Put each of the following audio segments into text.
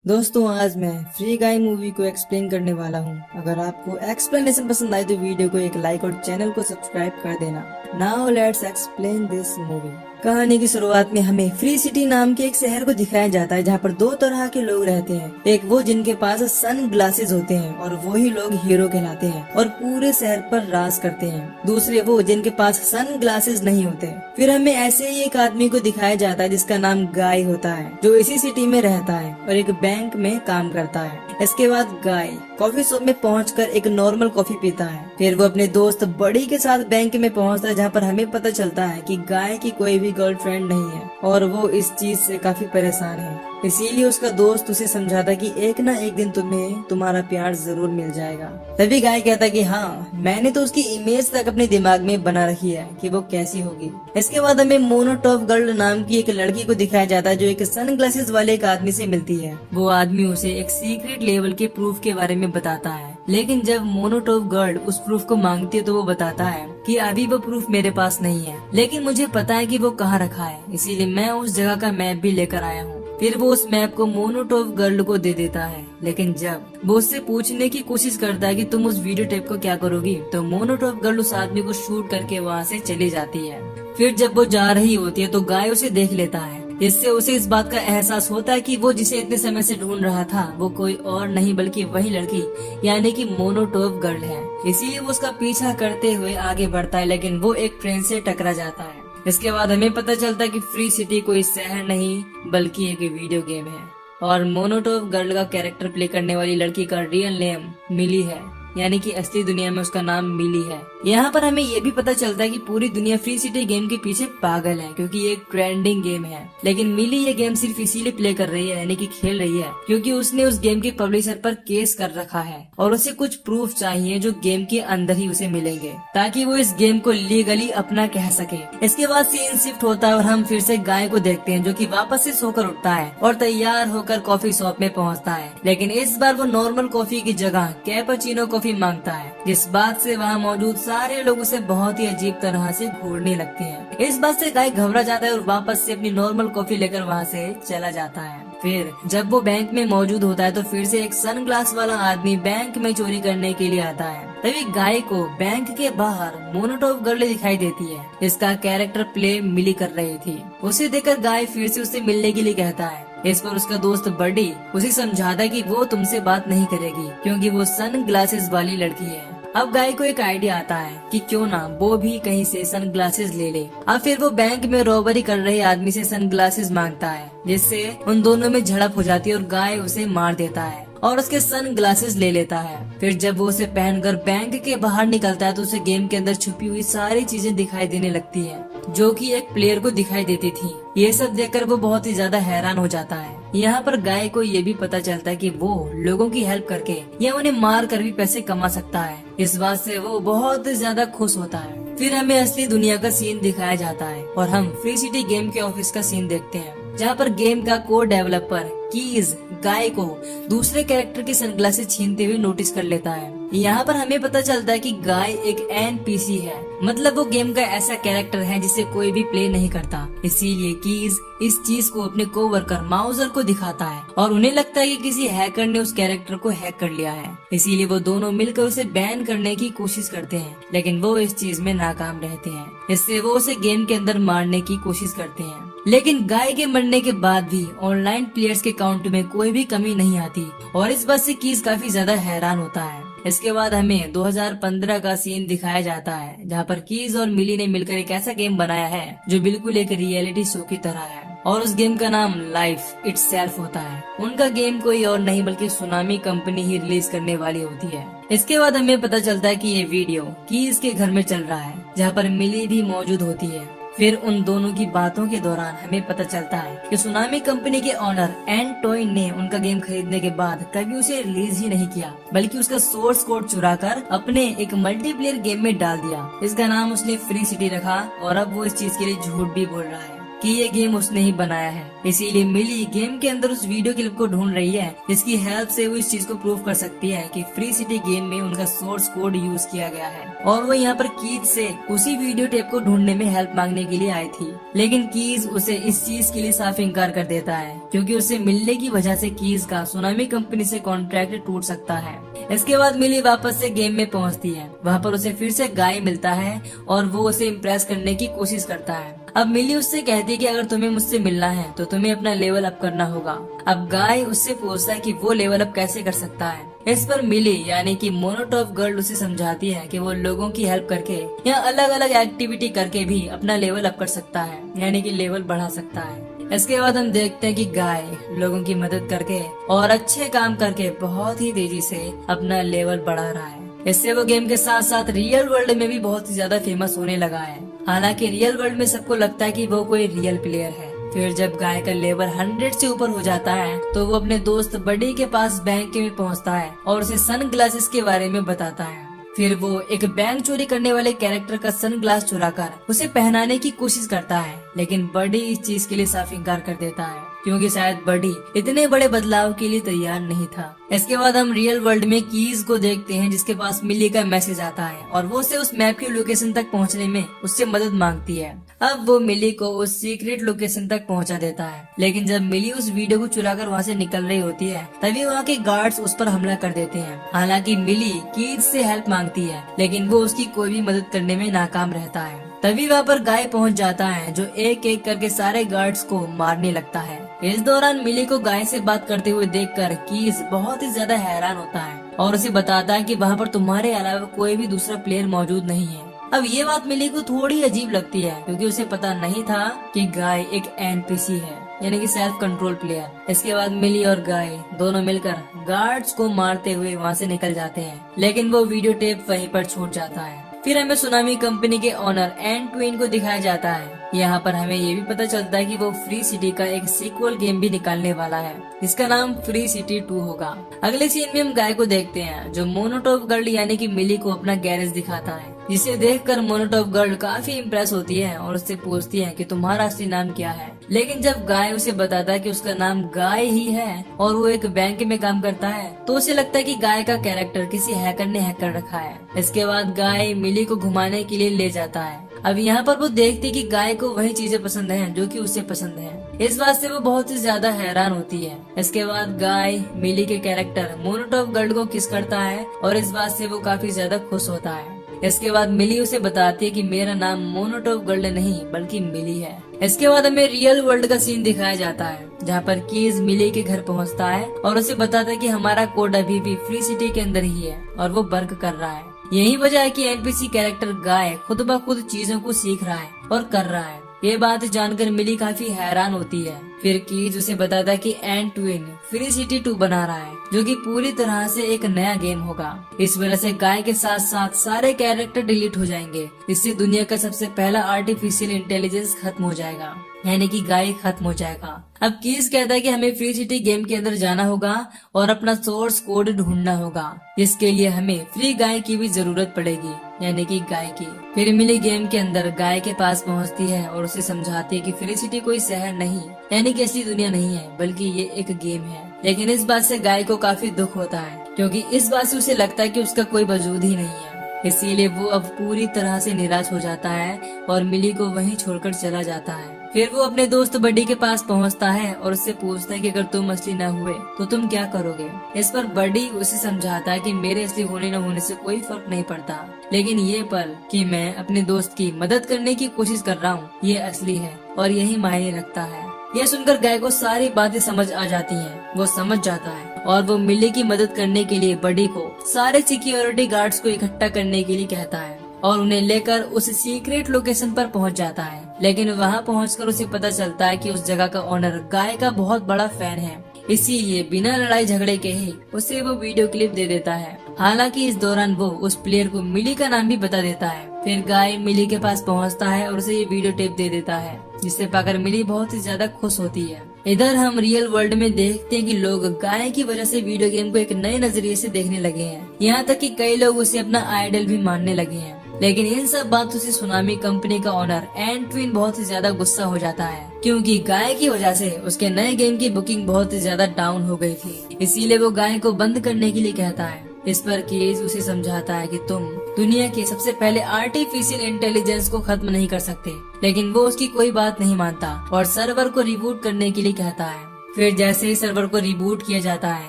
दोस्तों आज मैं फ्री गाय मूवी को एक्सप्लेन करने वाला हूँ। अगर आपको एक्सप्लेनेशन पसंद आए तो वीडियो को एक लाइक और चैनल को सब्सक्राइब कर देना। Now let's explain this movie. कहानी की शुरुआत में हमें फ्री सिटी नाम के एक शहर को दिखाया जाता है जहाँ पर दो तरह के लोग रहते हैं। एक वो जिनके पास सन ग्लासेस होते हैं और वही लोग हीरो कहलाते हैं और पूरे शहर पर राज करते हैं। दूसरे वो जिनके पास सन ग्लासेस नहीं होते। फिर हमें ऐसे ही एक आदमी को दिखाया जाता है जिसका नाम गाय होता है, जो इसी सिटी में रहता है और एक बैंक में काम करता है। इसके बाद गाय कॉफी शॉप में पहुंचकर एक नॉर्मल कॉफी पीता है। फिर वो अपने दोस्त बड़ी के साथ बैंक में पहुंचता है जहाँ पर हमें पता चलता है कि गाय की कोई भी गर्लफ्रेंड नहीं है और वो इस चीज से काफी परेशान है। इसीलिए उसका दोस्त उसे समझाता कि एक ना एक दिन तुम्हें तुम्हारा प्यार जरूर मिल जाएगा। तभी गाय कहता कि हाँ, मैंने तो उसकी इमेज तक अपने दिमाग में बना रखी है कि वो कैसी होगी। इसके बाद हमें मोनोटॉप गर्ल नाम की एक लड़की को दिखाया जाता है जो एक सन ग्लासेस वाले एक आदमी से मिलती है। वो आदमी उसे एक सीक्रेट लेवल के प्रूफ के बारे में बताता है, लेकिन जब मोनोटॉप गर्ल उस प्रूफ को मांगती है तो वो बताता है कि अभी वो प्रूफ मेरे पास नहीं है, लेकिन मुझे पता है कि वो कहाँ रखा है, इसीलिए मैं उस जगह का मैप भी लेकर आया हूँ। फिर वो उस मैप को मोनोटॉप गर्ल को दे देता है, लेकिन जब वो उससे पूछने की कोशिश करता है कि तुम उस वीडियो टेप को क्या करोगी, तो मोनोटॉप गर्ल उस आदमी को शूट करके वहाँ से चली जाती है। फिर जब वो जा रही होती है तो गाय उसे देख लेता है, जिससे उसे इस बात का एहसास होता है कि वो जिसे इतने समय से ढूंढ रहा था वो कोई और नहीं बल्कि वही लड़की यानी कि मोनोटॉप गर्ल है। इसीलिए वो उसका पीछा करते हुए आगे बढ़ता है, लेकिन वो एक ट्रेन से टकरा जाता है। इसके बाद हमें पता चलता है कि फ्री सिटी कोई शहर नहीं बल्कि एक वीडियो गेम है और मोनोटॉप गर्ल का कैरेक्टर प्ले करने वाली लड़की का रियल नेम मिली है, यानी कि असली दुनिया में उसका नाम मिली है। यहाँ पर हमें ये भी पता चलता है कि पूरी दुनिया फ्री सिटी गेम के पीछे पागल है क्योंकि ये एक ट्रेंडिंग गेम है, लेकिन मिली ये गेम सिर्फ इसीलिए प्ले कर रही है यानी कि खेल रही है क्योंकि उसने उस गेम के पब्लिशर पर केस कर रखा है और उसे कुछ प्रूफ चाहिए जो गेम के अंदर ही उसे मिलेंगे ताकि वो इस गेम को लीगली अपना कह सके। इसके बाद सीन शिफ्ट होता है और हम फिर से गाय को देखते हैं जो कि वापस से सोकर उठता है और तैयार होकर कॉफी शॉप में पहुँचता है, लेकिन इस बार वो नॉर्मल कॉफी की जगह कैपुचिनो कॉफी मांगता है, जिस बात से वहाँ मौजूद सारे लोग उसे बहुत ही अजीब तरह से घूरने लगते हैं। इस बात से गाय घबरा जाता है और वापस से अपनी नॉर्मल कॉफी लेकर वहाँ से चला जाता है। फिर जब वो बैंक में मौजूद होता है तो फिर से एक सन ग्लास वाला आदमी बैंक में चोरी करने के लिए आता है। तभी गाय को बैंक के बाहर मोनोटॉप गर्ल दिखाई देती है, इसका कैरेक्टर प्ले मिली कर रही थी। उसे देखकर गाय फिर से उससे मिलने के लिए कहता है। इस पर उसका दोस्त बडी उसे समझाता है कि वो तुमसे बात नहीं करेगी क्योंकि वो सन ग्लासेस वाली लड़की है। अब गाय को एक आइडिया आता है कि क्यों ना वो भी कहीं से सन ग्लासेस ले ले। अब फिर वो बैंक में रॉबरी कर रहे आदमी से सन ग्लासेस मांगता है, जिससे उन दोनों में झड़प हो जाती है और गाय उसे मार देता है और उसके सन ग्लासेस ले लेता है। फिर जब वो उसे पहनकर बैंक के बाहर निकलता है तो उसे गेम के अंदर छुपी हुई सारी चीजें दिखाई देने लगती है जो कि एक प्लेयर को दिखाई देती थी। ये सब देखकर वो बहुत ही ज्यादा हैरान हो जाता है। यहाँ पर गाय को ये भी पता चलता है कि वो लोगों की हेल्प करके या उन्हें मार कर भी पैसे कमा सकता है। इस बात से वो बहुत ज्यादा खुश होता है। फिर हमें असली दुनिया का सीन दिखाया जाता है और हम फ्री सिटी गेम के ऑफिस का सीन देखते हैं जहाँ पर गेम का कोड डेवलपर कीज गाय को दूसरे कैरेक्टर के सनग्लासेस छीनते हुए नोटिस कर लेता है। यहाँ पर हमें पता चलता है कि गाय एक एनपीसी है, मतलब वो गेम का ऐसा कैरेक्टर है जिसे कोई भी प्ले नहीं करता। इसीलिए कीज इस चीज को अपने कोवर्कर माउजर को दिखाता है और उन्हें लगता है कि किसी हैकर ने उस कैरेक्टर को हैक कर लिया है। इसीलिए वो दोनों मिलकर उसे बैन करने की कोशिश करते हैं, लेकिन वो इस चीज में नाकाम रहते हैं। इससे वो उसे गेम के अंदर मारने की कोशिश करते हैं, लेकिन गाय के मरने के बाद भी ऑनलाइन प्लेयर्स के काउंट में कोई भी कमी नहीं आती और इस बात से कीज काफी ज्यादा हैरान होता है। इसके बाद हमें 2015 का सीन दिखाया जाता है जहाँ पर कीज और मिली ने मिलकर एक ऐसा गेम बनाया है जो बिल्कुल एक रियलिटी शो की तरह है और उस गेम का नाम लाइफ इटसेल्फ होता है। उनका गेम कोई और नहीं बल्कि सुनामी कंपनी ही रिलीज करने वाली होती है। इसके बाद हमें पता चलता है कि ये वीडियो कीज के घर में चल रहा है जहाँ पर मिली भी मौजूद होती है। फिर उन दोनों की बातों के दौरान हमें पता चलता है कि सुनामी कंपनी के ऑनर एंटोइन ने उनका गेम खरीदने के बाद कभी उसे रिलीज ही नहीं किया, बल्कि उसका सोर्स कोड चुराकर अपने एक मल्टीप्लेयर गेम में डाल दिया। इसका नाम उसने फ्री सिटी रखा और अब वो इस चीज के लिए झूठ भी बोल रहा है। कि ये गेम उसने ही बनाया है। इसीलिए मिली गेम के अंदर उस वीडियो क्लिप को ढूंढ रही है जिसकी हेल्प से वो इस चीज को प्रूव कर सकती है कि फ्री सिटी गेम में उनका सोर्स कोड यूज किया गया है। और वो यहाँ पर कीज से उसी वीडियो टेप को ढूंढने में हेल्प मांगने के लिए आई थी, लेकिन कीज उसे इस चीज के लिए साफ इनकार कर देता है क्योंकि उसे मिलने की वजह से कीज का सुनामी कंपनी से कॉन्ट्रैक्ट टूट सकता है। इसके बाद मिली वापस से गेम में पहुंचती है। वहाँ पर उसे फिर से गाय मिलता है और वो उसे इम्प्रेस करने की कोशिश करता है। अब मिली उससे कहती है कि अगर तुम्हें मुझसे मिलना है तो तुम्हें अपना लेवल अप करना होगा। अब गाय उससे पूछता है कि वो लेवल अप कैसे कर सकता है। इस पर मिली यानी कि मोनोटॉप गर्ल उसे समझाती है कि वो लोगों की हेल्प करके या अलग अलग एक्टिविटी करके भी अपना लेवल अप कर सकता है, यानी कि लेवल बढ़ा सकता है। इसके बाद हम देखते हैं कि गाय लोगों की मदद करके और अच्छे काम करके बहुत ही तेजी से अपना लेवल बढ़ा रहा है। इससे वो गेम के साथ साथ रियल वर्ल्ड में भी बहुत ही ज्यादा फेमस होने लगा है। हालांकि रियल वर्ल्ड में सबको लगता है कि वो कोई रियल प्लेयर है। फिर जब गाय का लेवल 100 से ऊपर हो जाता है तो वो अपने दोस्त बडी के पास बैंक में पहुंचता है और उसे सन ग्लासेस के बारे में बताता है। फिर वो एक बैंक चोरी करने वाले कैरेक्टर का सन ग्लास चुराकर उसे पहनाने की कोशिश करता है, लेकिन बडी इस चीज के लिए साफ इनकार कर देता है क्योंकि शायद बडी इतने बड़े बदलाव के लिए तैयार नहीं था। इसके बाद हम रियल वर्ल्ड में कीज को देखते हैं जिसके पास मिली का मैसेज आता है और वो उसे उस मैप की लोकेशन तक पहुंचने में उससे मदद मांगती है। अब वो मिली को उस सीक्रेट लोकेशन तक पहुंचा देता है, लेकिन जब मिली उस वीडियो को चुराकर वहाँ से निकल रही होती है तभी वहाँ के गार्ड्स उस पर हमला कर देते हैं। हालांकि मिली कीज से हेल्प मांगती है लेकिन वो उसकी कोई भी मदद करने में नाकाम रहता है। तभी वहाँ पर गाय पहुँच जाता है जो एक एक करके सारे गार्ड्स को मारने लगता है। इस दौरान मिली को गाय से बात करते हुए देखकर कीज बहुत ही ज्यादा हैरान होता है और उसे बताता है कि वहाँ पर तुम्हारे अलावा कोई भी दूसरा प्लेयर मौजूद नहीं है। अब ये बात मिली को थोड़ी अजीब लगती है क्योंकि उसे पता नहीं था कि गाय एक एनपीसी है, यानी कि सेल्फ कंट्रोल प्लेयर। इसके बाद मिली और गाय दोनों मिलकर गार्ड्स को मारते हुए वहाँ से निकल जाते हैं, लेकिन वो वीडियो टेप वहीं पर छूट जाता है। फिर हमें सुनामी कंपनी के ओनर एंड ट्विन को दिखाया जाता है। यहाँ पर हमें ये भी पता चलता है कि वो फ्री सिटी का एक सीक्वल गेम भी निकालने वाला है जिसका नाम फ्री सिटी 2 होगा। अगले सीन में हम गाय को देखते हैं जो मोनोटॉप गर्ल यानी कि मिली को अपना गैरेज दिखाता है, जिसे देखकर मोनोटॉप गर्ल काफी इम्प्रेस होती है और उससे पूछती है कि तुम्हारा असली नाम क्या है। लेकिन जब गाय उसे बताता है कि उसका नाम गाय ही है और वो एक बैंक में काम करता है तो उसे लगता है कि गाय का कैरेक्टर किसी हैकर ने हैक कर रखा है। इसके बाद गाय मिली को घुमाने के लिए ले जाता है। अब यहाँ पर वो देखती कि गाय को वही चीजें पसंद हैं जो कि उसे पसंद है। इस बात से वो बहुत ही ज्यादा हैरान होती है। इसके बाद गाय मिली के कैरेक्टर मोनोटॉप गर्ल को किस करता है और इस बात से वो काफी ज्यादा खुश होता है। इसके बाद मिली उसे बताती है कि मेरा नाम मोनोटॉप गर्ल नहीं बल्कि मिली है। इसके बाद हमें रियल वर्ल्ड का सीन दिखाया जाता है जहाँ पर कीज मिली के घर पहुँचता है और उसे बताता है कि हमारा कोड अभी भी फ्री सिटी के अंदर ही है और वो वर्क कर रहा है। यही वजह है कि एनपीसी कैरेक्टर गाय खुद ब खुद चीजों को सीख रहा है और कर रहा है। ये बात जानकर मिली काफी हैरान होती है। फिर कीज उसे बताता है कि एंड ट्विन फ्री सिटी 2 बना रहा है जो कि पूरी तरह से एक नया गेम होगा। इस वजह से गाय के साथ साथ सारे कैरेक्टर डिलीट हो जाएंगे। इससे दुनिया का सबसे पहला आर्टिफिशियल इंटेलिजेंस खत्म हो जाएगा, यानी कि गाय खत्म हो जाएगा। अब कीज कहता है कि हमें फ्री सिटी गेम के अंदर जाना होगा और अपना सोर्स कोड ढूंढना होगा। इसके लिए हमें फ्री गाय की भी जरूरत पड़ेगी, यानी कि गाय की। फिर मिली गेम के अंदर गाय के पास पहुंचती है और उसे समझाती है कि फ्री सिटी कोई शहर नहीं यानी कि असली दुनिया नहीं है बल्कि ये एक गेम है। लेकिन इस बात से गाय को काफी दुख होता है क्योंकि इस बात से उसे लगता है कि उसका कोई वजूद ही नहीं है। इसीलिए वो अब पूरी तरह से निराश हो जाता है और मिली को वहीं छोड़कर चला जाता है। फिर वो अपने दोस्त बडी के पास पहुंचता है और उससे पूछता है कि अगर तुम असली न हुए तो तुम क्या करोगे। इस पर बडी उसे समझाता है कि मेरे असली होने न होने से कोई फर्क नहीं पड़ता, लेकिन ये पल कि मैं अपने दोस्त की मदद करने की कोशिश कर रहा हूँ ये असली है और यही मायने रखता है। यह सुनकर गाय को सारी बातें समझ आ जाती हैं। वो समझ जाता है और वो मिली की मदद करने के लिए बडी को सारे सिक्योरिटी गार्ड्स को इकट्ठा करने के लिए कहता है और उन्हें लेकर उस सीक्रेट लोकेशन पर पहुंच जाता है। लेकिन वहां पहुंचकर उसे पता चलता है कि उस जगह का ओनर गाय का बहुत बड़ा फैन है, इसीलिए बिना लड़ाई झगड़े के ही उसे वो वीडियो क्लिप दे देता है। हालांकि इस दौरान वो उस प्लेयर को मिली का नाम भी बता देता है। फिर गाय मिली के पास पहुंचता है और उसे ये वीडियो टेप दे देता है, जिससे पाकर मिली बहुत ही ज्यादा खुश होती है। इधर हम रियल वर्ल्ड में देखते हैं कि लोग गाय की वजह से वीडियो गेम को एक नए नजरिए से देखने लगे हैं। यहाँ तक कि कई लोग उसे अपना आइडल भी मानने लगे हैं। लेकिन इन सब बातों से सुनामी कंपनी का ओनर एंटविन बहुत ही ज्यादा गुस्सा हो जाता है, क्योंकि गाय की वजह से उसके नए गेम की बुकिंग बहुत ही ज्यादा डाउन हो गई थी। इसीलिए वो गाय को बंद करने के लिए कहता है। इस पर कीज उसे समझाता है कि तुम दुनिया के सबसे पहले आर्टिफिशियल इंटेलिजेंस को खत्म नहीं कर सकते, लेकिन वो उसकी कोई बात नहीं मानता और सर्वर को रिबूट करने के लिए कहता है। फिर जैसे ही सर्वर को रिबूट किया जाता है,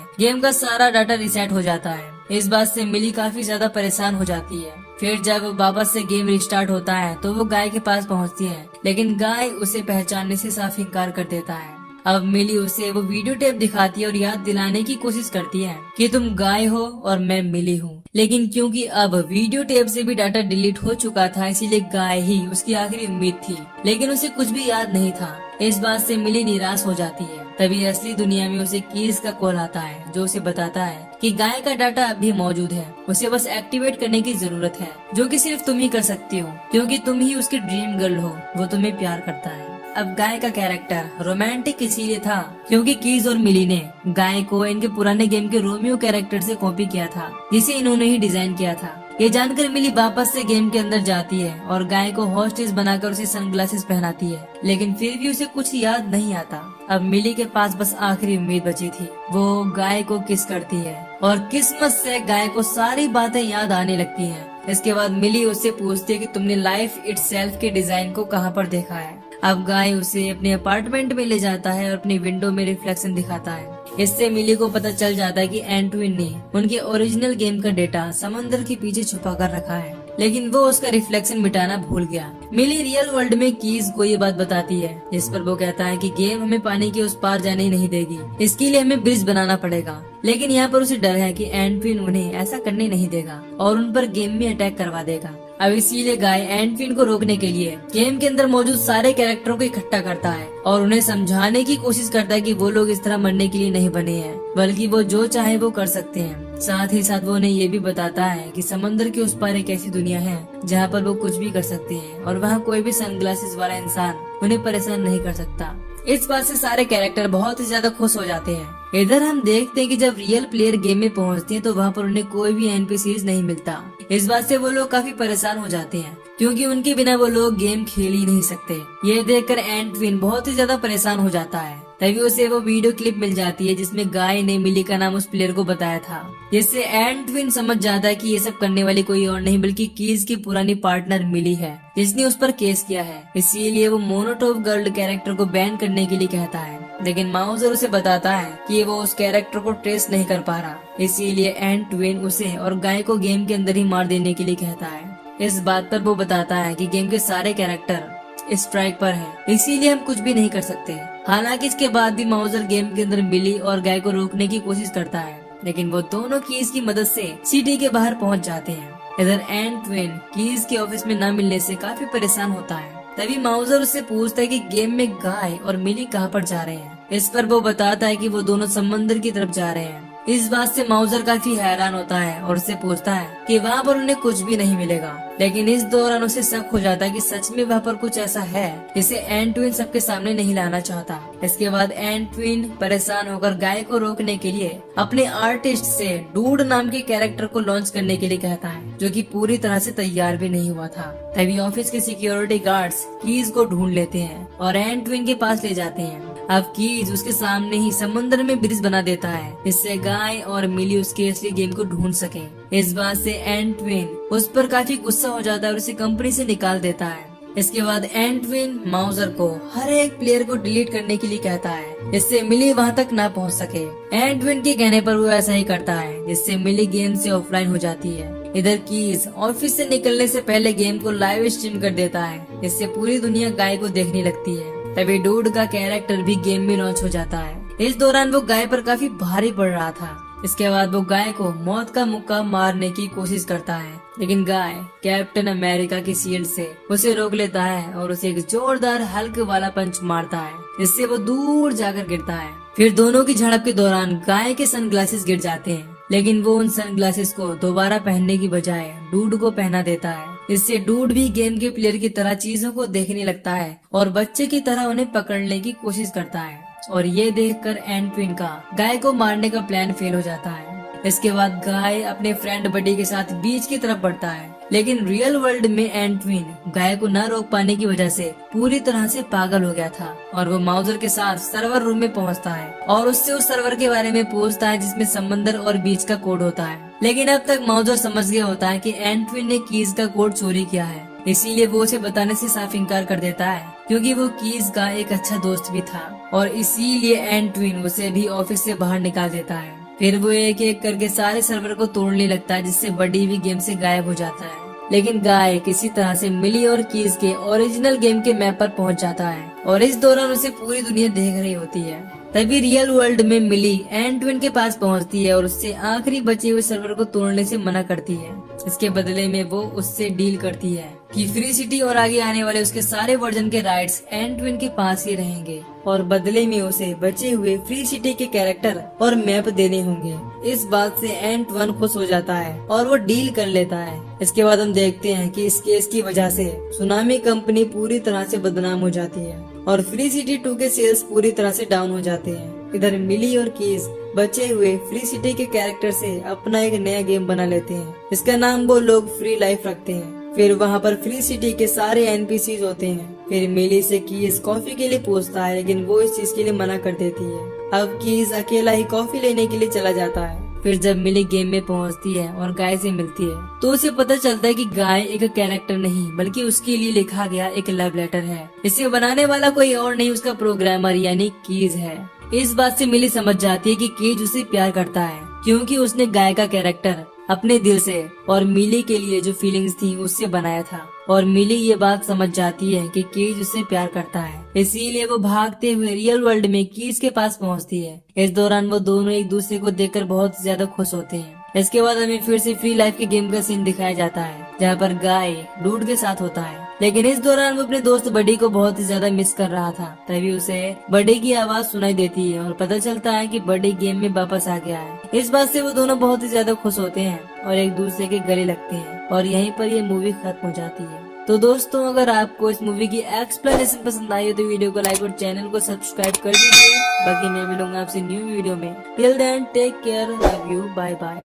गेम का सारा डाटा रिसेट हो जाता है। इस बात से मिली काफी ज्यादा परेशान हो जाती है। फिर जब वापस से गेम रिस्टार्ट होता है तो वो गाय के पास पहुंचती है, लेकिन गाय उसे पहचानने से साफ इनकार कर देता है। अब मिली उसे वो वीडियो टेप दिखाती है और याद दिलाने की कोशिश करती है कि तुम गाय हो और मैं मिली हूँ। लेकिन क्योंकि अब वीडियो टेप से भी डाटा डिलीट हो चुका था, इसीलिए गाय ही उसकी आखिरी उम्मीद थी, लेकिन उसे कुछ भी याद नहीं था। इस बात से मिली निराश हो जाती है। तभी असली दुनिया में उसे कीज का कॉल आता है, जो उसे बताता है कि गाय का डाटा अभी मौजूद है, उसे बस एक्टिवेट करने की जरूरत है, जो कि सिर्फ तुम ही कर सकती हो, क्योंकि तुम ही उसकी ड्रीम गर्ल हो, वो तुम्हें प्यार करता है। अब गाय का कैरेक्टर रोमांटिक इसीलिए था क्योंकि कीज और मिली ने गाय को इनके पुराने गेम के रोमियो कैरेक्टर से कॉपी किया था, जिसे इन्होंने ही डिजाइन किया था। ये जानकर मिली वापस से गेम के अंदर जाती है और गाय को हॉस्टेज बनाकर उसे सनग्लासेस पहनाती है, लेकिन फिर भी उसे कुछ याद नहीं आता। अब मिली के पास बस आखिरी उम्मीद बची थी। वो गाय को किस करती है और किस्मत से गाय को सारी बातें याद आने लगती हैं। इसके बाद मिली उससे पूछती है कि तुमने लाइफ इटसेल्फ के डिजाइन को कहाँ पर देखा है। अब गाय उसे अपने अपार्टमेंट में ले जाता है और अपनी विंडो में रिफ्लेक्शन दिखाता है। इससे मिली को पता चल जाता है कि एंटविन ने उनके ओरिजिनल गेम का डेटा समंदर के पीछे छुपा कर रखा है, लेकिन वो उसका रिफ्लेक्शन मिटाना भूल गया। मिली रियल वर्ल्ड में कीज को ये बात बताती है, जिस पर वो कहता है कि गेम हमें पानी के उस पार जाने नहीं देगी, इसके लिए हमें ब्रिज बनाना पड़ेगा। लेकिन यहाँ पर उसे डर है कि एंटविन उन्हें ऐसा करने नहीं देगा और उन पर गेम में अटैक करवा देगा। अब इसीलिए गाय एंटविन को रोकने के लिए गेम के अंदर मौजूद सारे कैरेक्टरों को इकट्ठा करता है और उन्हें समझाने की कोशिश करता है कि वो लोग इस तरह मरने के लिए नहीं बने हैं, बल्कि वो जो चाहे वो कर सकते हैं। साथ ही साथ वो उन्हें ये भी बताता है कि समंदर के उस पार एक ऐसी दुनिया है जहाँ पर वो कुछ भी कर सकते हैं और वहाँ कोई भी सनग्लासेस वाला इंसान उन्हें परेशान नहीं कर सकता। इस बात से सारे कैरेक्टर बहुत ही ज्यादा खुश हो जाते हैं। इधर हम देखते हैं कि जब रियल प्लेयर गेम में पहुंचते हैं तो वहाँ पर उन्हें कोई भी एनपीसीज नहीं मिलता। इस बात से वो लोग काफी परेशान हो जाते हैं, क्योंकि उनके बिना वो लोग गेम खेल ही नहीं सकते। ये देखकर एंटविन बहुत ही ज्यादा परेशान हो जाता है। तभी उसे वो वीडियो क्लिप मिल जाती है जिसमें गाय ने मिली का नाम उस प्लेयर को बताया था, जिससे एंटविन समझ जाता है कि ये सब करने वाली कोई और नहीं बल्कि कीज की पुरानी पार्टनर मिली है, जिसने उस पर केस किया है। इसीलिए वो मोनोटोप गर्ल कैरेक्टर को बैन करने के लिए कहता है, लेकिन माउजर उसे बताता है कि वो उस कैरेक्टर को ट्रेस नहीं कर पा रहा। इसीलिए एंटविन उसे और गाय को गेम के अंदर ही मार देने के लिए कहता है। इस बात पर वो बताता है कि गेम के सारे कैरेक्टर स्ट्राइक पर है, इसीलिए हम कुछ भी नहीं कर सकते। हालांकि इसके बाद भी माउजर गेम के अंदर मिली और गाय को रोकने की कोशिश करता है, लेकिन वो दोनों कीज की मदद से सिटी के बाहर पहुंच जाते हैं। इधर एंटविन कीज के ऑफिस में न मिलने से काफी परेशान होता है। तभी माउजर उससे पूछता है कि गेम में गाय और मिली कहाँ पर जा रहे हैं। इस पर वो बताता है कि वो दोनों समंदर की तरफ जा रहे हैं। इस बात से माउजर काफी हैरान होता है और उससे पूछता है कि वहाँ पर उन्हें कुछ भी नहीं मिलेगा, लेकिन इस दौरान उसे शक हो जाता है कि सच में वहाँ पर कुछ ऐसा है जिसे एंटविन सबके सामने नहीं लाना चाहता। इसके बाद एंटविन परेशान होकर गाय को रोकने के लिए अपने आर्टिस्ट से डूड नाम के कैरेक्टर को लॉन्च करने के लिए कहता है, जो कि पूरी तरह से तैयार भी नहीं हुआ था। तभी ऑफिस के सिक्योरिटी गार्ड्स कीज को ढूंढ लेते हैं और एंटविन के पास ले जाते हैं। अब कीज उसके सामने ही समुद्र में ब्रिज बना देता है, जिससे गाय और मिली उसके असली गेम को ढूंढ सके। इस बात से एंटविन उस पर काफी गुस्सा हो जाता है और उसे कंपनी से निकाल देता है। इसके बाद एंटविन माउजर को हर एक प्लेयर को डिलीट करने के लिए कहता है, जिससे मिली वहां तक ना पहुंच सके। एंटविन के कहने पर वो ऐसा ही करता है, जिससे मिली गेम से ऑफलाइन हो जाती है। इधर कीज ऑफिस से निकलने से पहले गेम को लाइव स्ट्रीम कर देता है, जिससे पूरी दुनिया गाय को देखने लगती है। तभी डूड का कैरेक्टर भी गेम में लॉन्च हो जाता है। इस दौरान वो गाय पर काफी भारी पड़ रहा था। इसके बाद वो गाय को मौत का मुक्का मारने की कोशिश करता है, लेकिन गाय कैप्टन अमेरिका की शील्ड से उसे रोक लेता है और उसे एक जोरदार हल्क वाला पंच मारता है, जिससे वो दूर जाकर गिरता है। फिर दोनों की झड़प के दौरान गाय के सनग्लासेस गिर जाते हैं, लेकिन वो उन सनग्लासेस को दोबारा पहनने की बजाय डूड को पहना देता है। इससे डूड भी गेम के प्लेयर की तरह चीजों को देखने लगता है और बच्चे की तरह उन्हें पकड़ने की कोशिश करता है। और ये देखकर एंटविन का गाय को मारने का प्लान फेल हो जाता है। इसके बाद गाय अपने फ्रेंड बडी के साथ बीच की तरफ बढ़ता है लेकिन रियल वर्ल्ड में एंटविन गाय को न रोक पाने की वजह से पूरी तरह से पागल हो गया था और वो माउजर के साथ सर्वर रूम में पहुंचता है और उससे उस सर्वर के बारे में पूछता है जिसमें समंदर और बीच का कोड होता है। लेकिन अब तक माउजर समझ गया होता है कि एंटविन ने कीज का कोड चोरी किया है, इसीलिए वो उसे बताने से साफ इनकार कर देता है क्योंकि वो कीज का एक अच्छा दोस्त भी था और इसीलिए एंटविन उसे भी ऑफिस से बाहर निकाल देता है। फिर वो एक एक करके सारे सर्वर को तोड़ने लगता है जिससे बडी भी गेम से गायब हो जाता है। लेकिन गाय किसी तरह से मिली और कीज के ओरिजिनल गेम के मैप पर पहुंच जाता है और इस दौरान उसे पूरी दुनिया देख रही होती है। तभी रियल वर्ल्ड में मिली एंटविन के पास पहुंचती है और उससे आखिरी बचे हुए सर्वर को तोड़ने से मना करती है। इसके बदले में वो उससे डील करती है कि फ्री सिटी और आगे आने वाले उसके सारे वर्जन के राइट्स एंटविन के पास ही रहेंगे और बदले में उसे बचे हुए फ्री सिटी के कैरेक्टर और मैप देने होंगे। इस बात से एंटवन खुश हो जाता है और वो डील कर लेता है। इसके बाद हम देखते हैं कि इस केस की वजह से सुनामी कंपनी पूरी तरह से बदनाम हो जाती है और फ्री सिटी 2 के सेल्स पूरी तरह से डाउन हो जाते हैं। इधर मिली और कीज बचे हुए फ्री सिटी के कैरेक्टर से अपना एक नया गेम बना लेते हैं। इसका नाम वो लोग फ्री लाइफ रखते हैं। फिर वहाँ पर फ्री सिटी के सारे एनपीसीज होते हैं। फिर मिली से कीज कॉफी के लिए पूछता है लेकिन वो इस चीज के लिए मना कर देती है। अब कीज अकेला ही कॉफी लेने के लिए चला जाता है। फिर जब मिली गेम में पहुंचती है और गाय से मिलती है तो उसे पता चलता है कि गाय एक कैरेक्टर नहीं बल्कि उसके लिए लिखा गया एक लव लेटर है। इसे बनाने वाला कोई और नहीं उसका प्रोग्रामर यानी कीज है। इस बात से मिली समझ जाती है कि कीज उसे प्यार करता है क्योंकि उसने गाय का कैरेक्टर अपने दिल से और मिली के लिए जो फीलिंग्स थी उससे बनाया था और मिली ये बात समझ जाती है कि कीज उससे प्यार करता है, इसीलिए वो भागते हुए रियल वर्ल्ड में कीज के पास पहुंचती है। इस दौरान वो दोनों एक दूसरे को देखकर बहुत ज्यादा खुश होते हैं। इसके बाद हमें फिर से फ्री लाइफ के गेम का सीन दिखाया जाता है जहाँ पर गाय डूड के साथ होता है, लेकिन इस दौरान वो अपने दोस्त बडी को बहुत ही ज्यादा मिस कर रहा था। तभी उसे बडी की आवाज सुनाई देती है और पता चलता है कि बडी गेम में वापस आ गया है। इस बात से वो दोनों बहुत ही ज्यादा खुश होते हैं और एक दूसरे के गले लगते हैं और यहीं पर ये मूवी खत्म हो जाती है। तो दोस्तों अगर आपको इस मूवी की एक्सप्लेनेशन पसंद आई हो तो वीडियो को लाइक और चैनल को सब्सक्राइब कर दीजिए। बाकी मैं मिलूंगा आपसे न्यू वीडियो में। Till then take care, love you, bye bye.